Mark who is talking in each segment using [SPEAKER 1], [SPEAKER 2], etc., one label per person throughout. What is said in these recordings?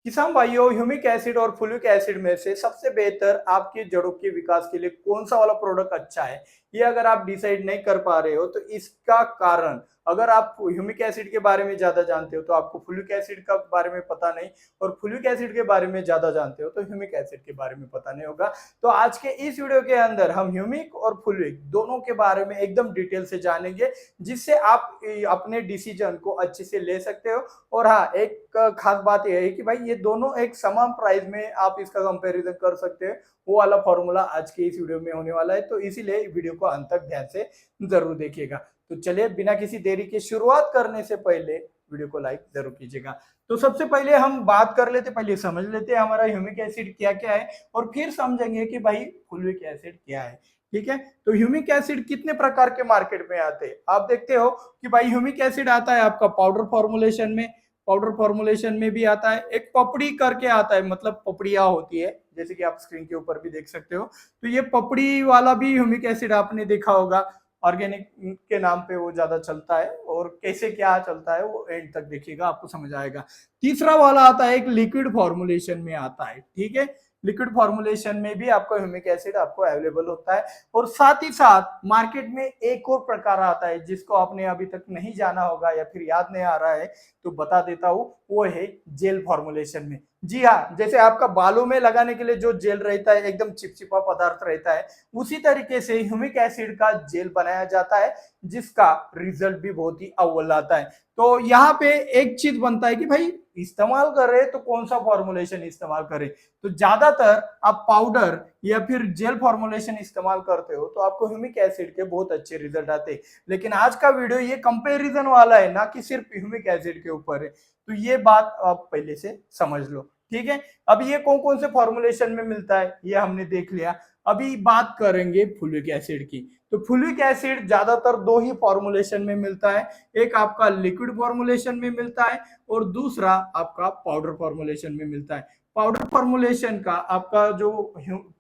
[SPEAKER 1] किसान भाइयों, humic acid और फुलिक एसिड में से सबसे बेहतर आपकी जड़ों के विकास के लिए कौन सा वाला प्रोडक्ट अच्छा है, ये अगर आप डिसाइड नहीं कर पा रहे हो तो इसका कारण, अगर आप ह्यूमिक एसिड के बारे में ज्यादा जानते हो तो आपको फुलिक एसिड का बारे में पता नहीं, और फुलिक एसिड के बारे में ज्यादा जानते हो तो ह्यूमिक एसिड के बारे में पता नहीं होगा। तो आज के इस वीडियो के अंदर हम ह्यूमिक और फुलिक दोनों के बारे में एकदम डिटेल से जानेंगे, जिससे आप अपने डिसीजन को अच्छे से ले सकते हो। और हाँ, एक खास बात यह है कि भाई ये दोनों एक समान प्राइस में आप इसका कंपैरिजन कर सकते हैं। वो वाला फॉर्मूला आज के इस वीडियो में होने वाला है, तो इसीलिए वीडियो को अंत तक ध्यान से जरूर देखिएगा। तो चलिए, बिना किसी देरी के शुरुआत करने से पहले वीडियो को लाइक जरूर कीजिएगा। तो सबसे पहले हम बात कर लेते, पहले समझ लेते हैं हमारा ह्यूमिक एसिड क्या क्या है, और फिर समझेंगे कि भाई फुलिक एसिड क्या है। ठीक है, तो ह्यूमिक एसिड कितने प्रकार के मार्केट में आते हैं आप देखते हो कि भाई ह्यूमिक एसिड आता है आपका पाउडर फॉर्मुलेशन में, पाउडर फॉर्मुलेशन में भी आता है, एक पपड़ी करके आता है, मतलब पपड़ियां होती है जैसे कि आप स्क्रीन के ऊपर भी देख सकते हो। तो ये पपड़ी वाला भी ह्यूमिक एसिड आपने देखा होगा, ऑर्गेनिक के नाम पे वो ज्यादा चलता है, और कैसे क्या चलता है वो एंड तक देखिएगा, आपको समझ आएगा। तीसरा वाला आता है एक लिक्विड फॉर्मुलेशन में आता है। ठीक है, लिक्विड फॉर्मुलेशन में भी आपको ह्यूमिक एसिड आपको अवेलेबल होता है। और साथ ही साथ मार्केट में एक और प्रकार आता है जिसको आपने अभी तक नहीं जाना होगा या फिर याद नहीं आ रहा है, तो बता देता हूं, वो है जेल फॉर्मुलेशन में। जी हाँ, जैसे आपका बालों में लगाने के लिए जो जेल रहता है, एकदम चिपचिपा पदार्थ रहता है, उसी तरीके से ह्यूमिक एसिड का जेल बनाया जाता है, जिसका रिजल्ट भी बहुत ही अव्वल आता है। तो यहाँ पे एक चीज बनता है कि भाई इस्तेमाल कर रहे तो कौन सा फॉर्मुलेशन इस्तेमाल करें। तो ज्यादातर आप पाउडर या फिर जेल फॉर्मुलेशन इस्तेमाल करते हो तो आपको ह्यूमिक एसिड के बहुत अच्छे रिजल्ट आते हैं। लेकिन आज का वीडियो ये कंपैरिजन वाला है, ना कि सिर्फ ह्यूमिक एसिड के ऊपर है। तो ये बात आप पहले से समझ लो। ठीक है, अब ये कौन कौन से फॉर्मुलेशन में मिलता है ये हमने देख लिया। अभी बात करेंगे फुलिक एसिड की। तो फुलिक एसिड ज्यादातर दो ही फॉर्मुलेशन में मिलता है, एक आपका लिक्विड फॉर्मुलेशन में मिलता है और दूसरा आपका पाउडर फॉर्मुलेशन में मिलता है। पाउडर फॉर्मुलेशन का आपका जो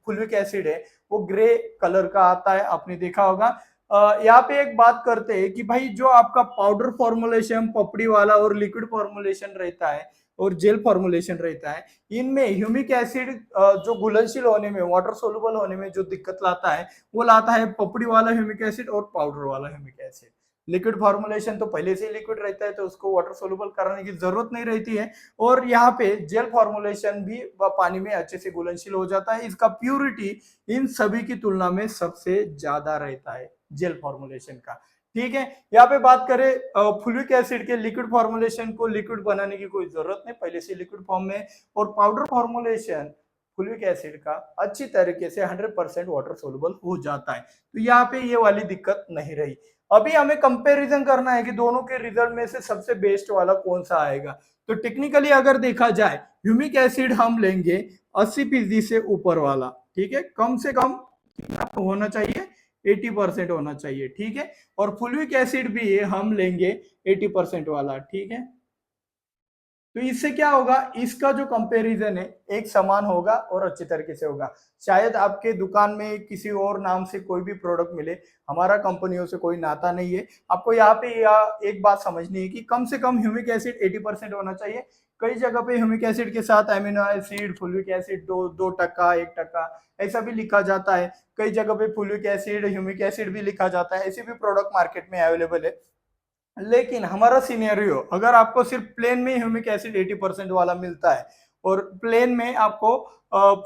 [SPEAKER 1] फुलिक एसिड है वो ग्रे कलर का आता है, आपने देखा होगा। यहाँ पे एक बात करते हैं कि भाई जो आपका पाउडर फॉर्मुलेशन पपड़ी वाला और लिक्विड फॉर्मुलेशन रहता है और जेल फॉर्मुलेशन रहता है, इनमें ह्यूमिक एसिड जो घुलनशील होने में, वाटर सोलुबल होने में जो दिक्कत लाता है, वो लाता है पपड़ी वाला ह्यूमिक एसिड और पाउडर वाला ह्यूमिक एसिड। लिक्विड फॉर्मुलेशन तो पहले से ही लिक्विड रहता है तो उसको वाटर सोलुबल कराने की जरूरत नहीं रहती है, और यहाँ पे जेल फॉर्मुलेशन भी पानी में अच्छे से घुलनशील हो जाता है। इसका प्यूरिटी इन सभी की तुलना में सबसे ज्यादा रहता है जेल फॉर्मुलेशन का। ठीक है, यहाँ पे बात करें फुलिक एसिड के लिक्विड फॉर्मुलेशन को, लिक्विड बनाने की कोई जरूरत नहीं, पहले से लिक्विड फॉर्म में। और पाउडर फॉर्मुलेशन फुलिक एसिड का अच्छी तरीके से 100% वाटर सोलुबल हो जाता है, तो यहाँ पे ये वाली दिक्कत नहीं रही। अभी हमें कंपैरिजन करना है कि दोनों के रिजल्ट में से सबसे बेस्ट वाला कौन सा आएगा। तो टेक्निकली अगर देखा जाए, ह्यूमिक एसिड हम लेंगे 80% से ऊपर वाला। ठीक है, कम से कम होना चाहिए 80% होना चाहिए। ठीक है, और फुलिक एसिड भी हम लेंगे 80% वाला। ठीक है, तो इससे क्या होगा, इसका जो कंपैरिजन है एक समान होगा और अच्छे तरीके से होगा। शायद आपके दुकान में किसी और नाम से कोई भी प्रोडक्ट मिले, हमारा कंपनियों से कोई नाता नहीं है। आपको यहाँ पे एक बात समझनी है कि कम से कम ह्यूमिक एसिड 80% होना चाहिए। कई जगह पे ह्यूमिक एसिड के साथ एमिनो एसिड, फुलिक एसिड 2% 1% ऐसा भी लिखा जाता है। कई जगह पे फुलिक एसिड, ह्यूमिक एसिड भी लिखा जाता है। ऐसे भी प्रोडक्ट मार्केट में अवेलेबल है। लेकिन हमारा सिनेरियो, अगर आपको सिर्फ प्लेन में ह्यूमिक एसिड 80% वाला मिलता है और प्लेन में आपको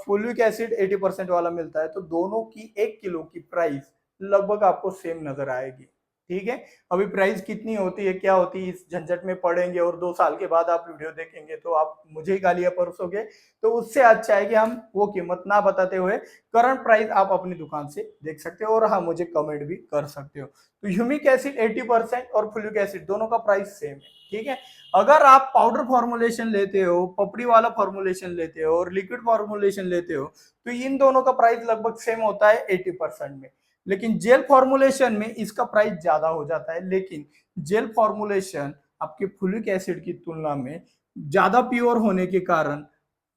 [SPEAKER 1] फुलिक एसिड 80% वाला मिलता है, तो दोनों की 1 किलो की प्राइस लगभग आपको सेम नजर आएगी। ठीक है, अभी प्राइस कितनी होती है, क्या होती है, इस झंझट में पड़ेंगे और 2 साल के बाद आप वीडियो देखेंगे तो आप मुझे ही गालियां परसोगे। तो उससे अच्छा है कि हम वो कीमत ना बताते हुए करंट प्राइस आप अपनी दुकान से देख सकते हो, और हाँ, मुझे कमेंट भी कर सकते हो। तो ह्यूमिक एसिड 80% और फुलिक एसिड दोनों का प्राइस सेम है। ठीक है, अगर आप पाउडर फॉर्मुलेशन लेते हो, पपड़ी वाला फॉर्मुलेशन लेते हो और लिक्विड फॉर्मुलेशन लेते हो, तो इन दोनों का प्राइस लगभग सेम होता है 80% में। लेकिन जेल फॉर्मुलेशन में इसका प्राइस ज्यादा हो जाता है, लेकिन जेल फॉर्मुलेशन आपके फुलिक एसिड की तुलना में ज्यादा प्योर होने के कारण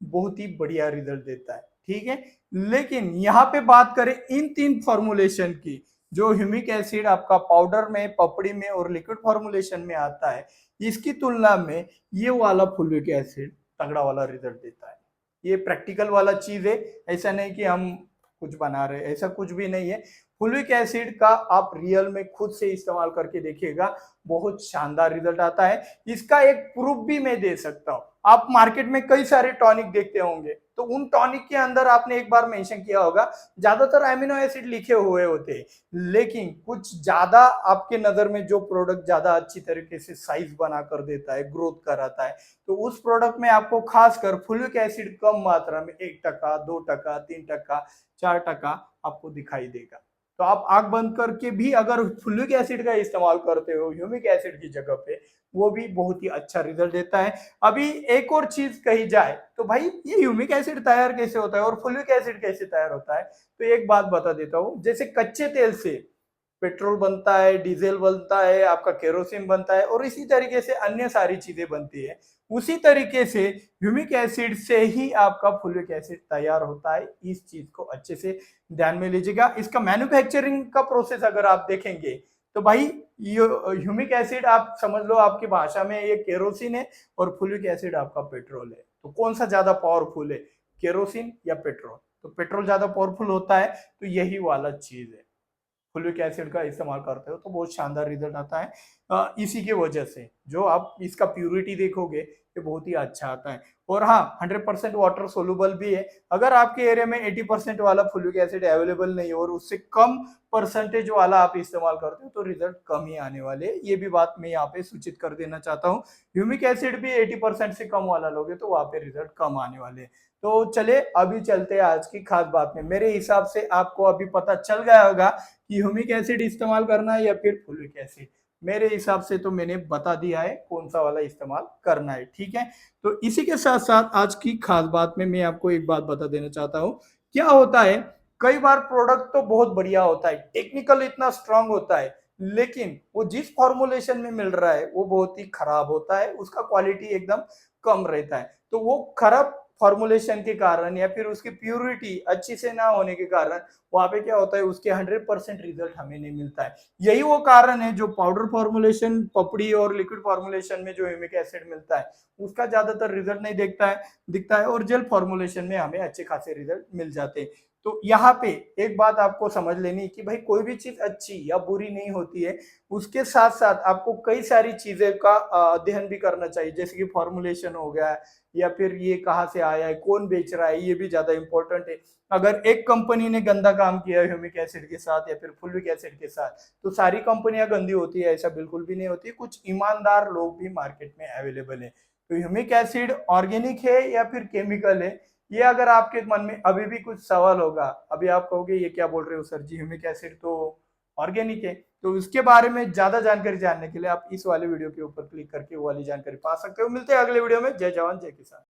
[SPEAKER 1] बहुत ही बढ़िया रिजल्ट देता है। ठीक है, लेकिन यहाँ पे बात करें इन 3 फॉर्मुलेशन की, जो ह्यूमिक एसिड आपका पाउडर में, पपड़ी में और लिक्विड फॉर्मुलेशन में आता है, इसकी तुलना में ये वाला फुलिक एसिड तगड़ा वाला रिजल्ट देता है। ये प्रैक्टिकल वाला चीज है, ऐसा नहीं कि हम कुछ बना रहे, ऐसा कुछ भी नहीं है। फुलिक एसिड का आप रियल में खुद से इस्तेमाल करके देखिएगा, बहुत शानदार रिजल्ट आता है। इसका एक प्रूफ भी मैं दे सकता हूँ। आप मार्केट में कई सारे टॉनिक देखते होंगे, तो उन टॉनिक के अंदर आपने एक बार मेंशन किया होगा, ज्यादातर अमीनो एसिड लिखे हुए होते हैं, लेकिन कुछ ज्यादा आपके नजर में जो प्रोडक्ट ज्यादा अच्छी तरीके से साइज बना कर देता है, ग्रोथ कराता है, तो उस प्रोडक्ट में आपको खासकर फुलिक एसिड कम मात्रा में 1%, 2%, 3%, 4% आपको दिखाई देगा। तो आप आंख बंद करके भी अगर फुलिक एसिड का इस्तेमाल करते हो ह्यूमिक एसिड की जगह पे, वो भी बहुत ही अच्छा रिजल्ट देता है। अभी एक और चीज कही जाए तो भाई ये ह्यूमिक एसिड तैयार कैसे होता है और फुलिक एसिड कैसे तैयार होता है, तो एक बात बता देता हूँ। जैसे कच्चे तेल से पेट्रोल बनता है, डीजल बनता है, आपका केरोसिन बनता है और इसी तरीके से अन्य सारी चीजें बनती है, उसी तरीके से ह्यूमिक एसिड से ही आपका फुलिक एसिड तैयार होता है। इस चीज को अच्छे से ध्यान में लीजिएगा। इसका मैन्युफैक्चरिंग का प्रोसेस अगर आप देखेंगे तो भाई ये ह्यूमिक एसिड आप समझ लो आपकी भाषा में ये केरोसिन है और फुलिक एसिड आपका पेट्रोल है। तो कौन सा ज्यादा पावरफुल है, केरोसिन या पेट्रोल? तो पेट्रोल ज्यादा पावरफुल होता है। तो यही वाला चीज है, फुलिक एसिड का इस्तेमाल करते हो तो बहुत शानदार रिजल्ट आता है। इसी की वजह से जो आप इसका प्यूरिटी देखोगे ये बहुत ही अच्छा आता है। और हाँ, 100% वाटर सोलुबल भी है। अगर आपके एरिया में 80% वाला फुलिक एसिड अवेलेबल नहीं है और उससे कम परसेंटेज वाला आप इस्तेमाल करते हो तो रिजल्ट कम ही आने वाले हैं। ये भी बात मैं यहाँ पे सूचित कर देना चाहता हूँ। ह्यूमिक एसिड भी 80% से कम वाला लोगे तो वहां पे रिजल्ट कम आने वाले हैं। तो चले अभी चलते हैं आज की खास बात में। मेरे हिसाब से आपको अभी पता चल गया होगा कि ह्यूमिक एसिड इस्तेमाल करना है या फिर फुलिक एसिड। मेरे हिसाब से तो मैंने बता दिया है कौन सा वाला इस्तेमाल करना है, ठीक है। तो इसी के साथ साथ आज की खास बात में मैं आपको एक बात बता देना चाहता हूँ। क्या होता है, कई बार प्रोडक्ट तो बहुत बढ़िया होता है, टेक्निकल इतना स्ट्रांग होता है, लेकिन वो जिस फॉर्मुलेशन में मिल रहा है वो बहुत ही खराब होता है, उसका क्वालिटी एकदम कम रहता है। तो वो खराब फॉर्मुलेशन के कारण या फिर उसकी प्योरिटी अच्छी से ना होने के कारण वहां पे क्या होता है, उसके 100% रिजल्ट हमें नहीं मिलता है। यही वो कारण है जो पाउडर फॉर्मुलेशन, पपड़ी और लिक्विड फॉर्मुलेशन में जो ह्यूमिक एसिड मिलता है उसका ज्यादातर रिजल्ट नहीं दिखता है और जेल फॉर्मुलेशन में हमें अच्छे खासे रिजल्ट मिल जाते हैं। तो यहाँ पे एक बात आपको समझ लेनी कि भाई कोई भी चीज अच्छी या बुरी नहीं होती है, उसके साथ साथ आपको कई सारी चीजें का अध्ययन भी करना चाहिए, जैसे कि फॉर्मुलेशन हो गया या फिर ये कहाँ से आया है, कौन बेच रहा है, ये भी ज्यादा इंपॉर्टेंट है। अगर एक कंपनी ने गंदा काम किया है ह्यूमिक एसिड के साथ या फिर फुलिक एसिड के साथ, तो सारी कंपनियां गंदी होती है ऐसा बिल्कुल भी नहीं होती। कुछ ईमानदार लोग भी मार्केट में अवेलेबल है। तो ह्यूमिक एसिड ऑर्गेनिक है या फिर केमिकल है, ये अगर आपके मन में अभी भी कुछ सवाल होगा, अभी आप कहोगे ये क्या बोल रहे हो सर जी, ह्यूमिक एसिड तो ऑर्गेनिक है, तो इसके बारे में ज्यादा जानकारी जानने के लिए आप इस वाले वीडियो के ऊपर क्लिक करके वो वाली जानकारी पा सकते हो। मिलते हैं अगले वीडियो में। जय जवान जय किसान।